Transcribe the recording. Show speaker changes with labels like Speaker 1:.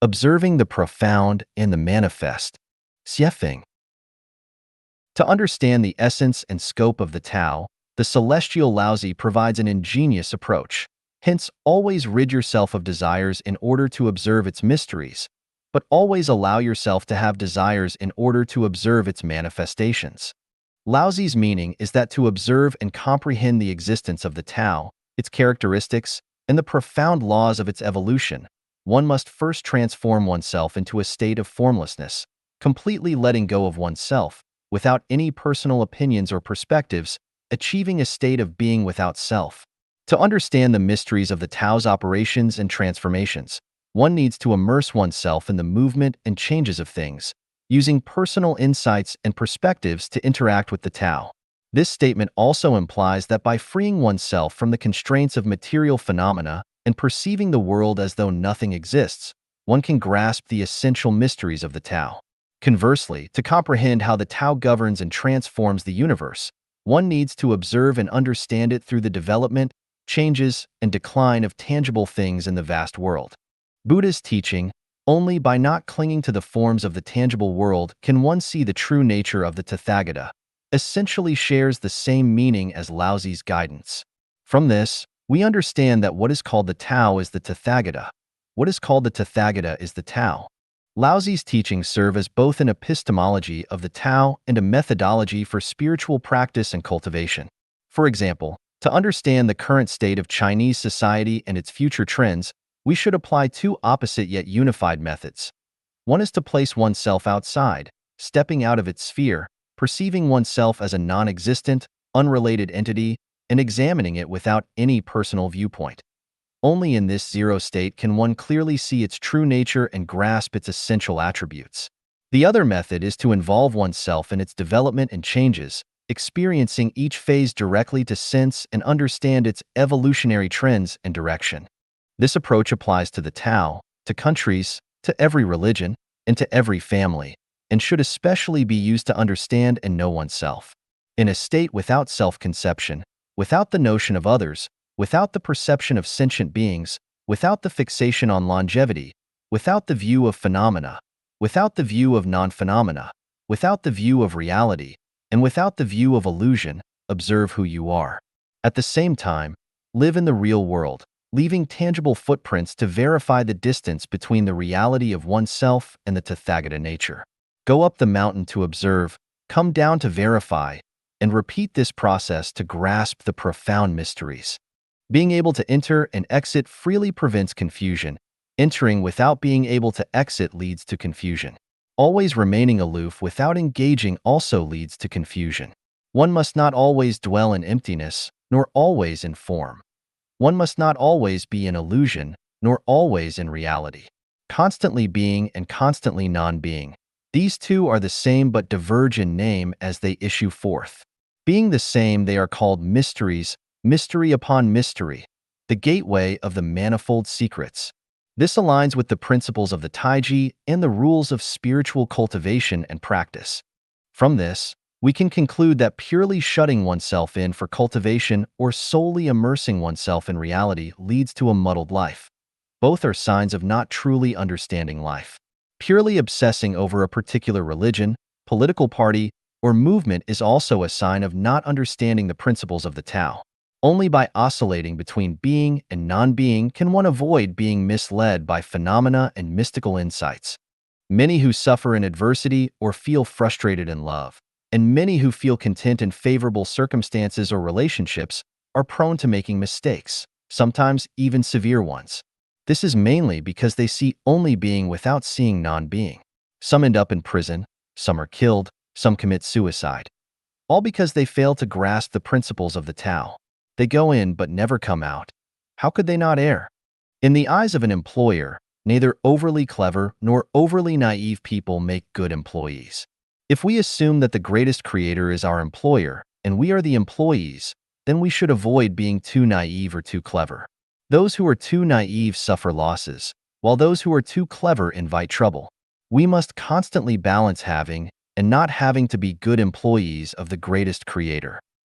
Speaker 1: Observing the profound and the manifest. Xiefeng. To understand the essence and scope of the Tao, the celestial Laozi provides an ingenious approach. Hence, always rid yourself of desires in order to observe its mysteries, but always allow yourself to have desires in order to observe its manifestations. Laozi's meaning is that to observe and comprehend the existence of the Tao, its characteristics, and the profound laws of its evolution, one must first transform oneself into a state of formlessness, completely letting go of oneself, without any personal opinions or perspectives, achieving a state of being without self. To understand the mysteries of the Tao's operations and transformations, one needs to immerse oneself in the movement and changes of things, using personal insights and perspectives to interact with the Tao. This statement also implies that by freeing oneself from the constraints of material phenomena and perceiving the world as though nothing exists, one can grasp the essential mysteries of the Tao. Conversely, to comprehend how the Tao governs and transforms the universe, one needs to observe and understand it through the development, changes, and decline of tangible things in the vast world. Buddha's teaching, only by not clinging to the forms of the tangible world can one see the true nature of the Tathagata, essentially shares the same meaning as Laozi's guidance. From this, we understand that what is called the Tao is the Tathagata. What is called the Tathagata is the Tao. Laozi's teachings serve as both an epistemology of the Tao and a methodology for spiritual practice and cultivation. For example, to understand the current state of Chinese society and its future trends, we should apply two opposite yet unified methods. One is to place oneself outside, stepping out of its sphere, perceiving oneself as a non-existent, unrelated entity, and examining it without any personal viewpoint. Only in this zero state can one clearly see its true nature and grasp its essential attributes. The other method is to involve oneself in its development and changes, experiencing each phase directly to sense and understand its evolutionary trends and direction. This approach applies to the Tao, to countries, to every religion, and to every family, and should especially be used to understand and know oneself. In a state without self-conception, without the notion of others, without the perception of sentient beings, without the fixation on longevity, without the view of phenomena, without the view of non-phenomena, without the view of reality, and without the view of illusion, observe who you are. At the same time, live in the real world, leaving tangible footprints to verify the distance between the reality of oneself and the Tathagata nature. Go up the mountain to observe, come down to verify, and repeat this process to grasp the profound mysteries. Being able to enter and exit freely prevents confusion. Entering without being able to exit leads to confusion. Always remaining aloof without engaging also leads to confusion. One must not always dwell in emptiness, nor always in form. One must not always be in illusion, nor always in reality. Constantly being and constantly non-being. These two are the same but diverge in name as they issue forth. Being the same, they are called mysteries, mystery upon mystery, the gateway of the manifold secrets. This aligns with the principles of the Taiji and the rules of spiritual cultivation and practice. From this, we can conclude that purely shutting oneself in for cultivation or solely immersing oneself in reality leads to a muddled life. Both are signs of not truly understanding life. Purely obsessing over a particular religion, political party, or movement is also a sign of not understanding the principles of the Tao. Only by oscillating between being and non-being can one avoid being misled by phenomena and mystical insights. Many who suffer in adversity or feel frustrated in love, and many who feel content in favorable circumstances or relationships, are prone to making mistakes, sometimes even severe ones. This is mainly because they see only being without seeing non-being. Some end up in prison, some are killed, some commit suicide. All because they fail to grasp the principles of the Tao. They go in but never come out. How could they not err? In the eyes of an employer, neither overly clever nor overly naive people make good employees. If we assume that the greatest creator is our employer and we are the employees, then we should avoid being too naive or too clever. Those who are too naive suffer losses, while those who are too clever invite trouble. We must constantly balance having and not having to be good employees of the greatest creator.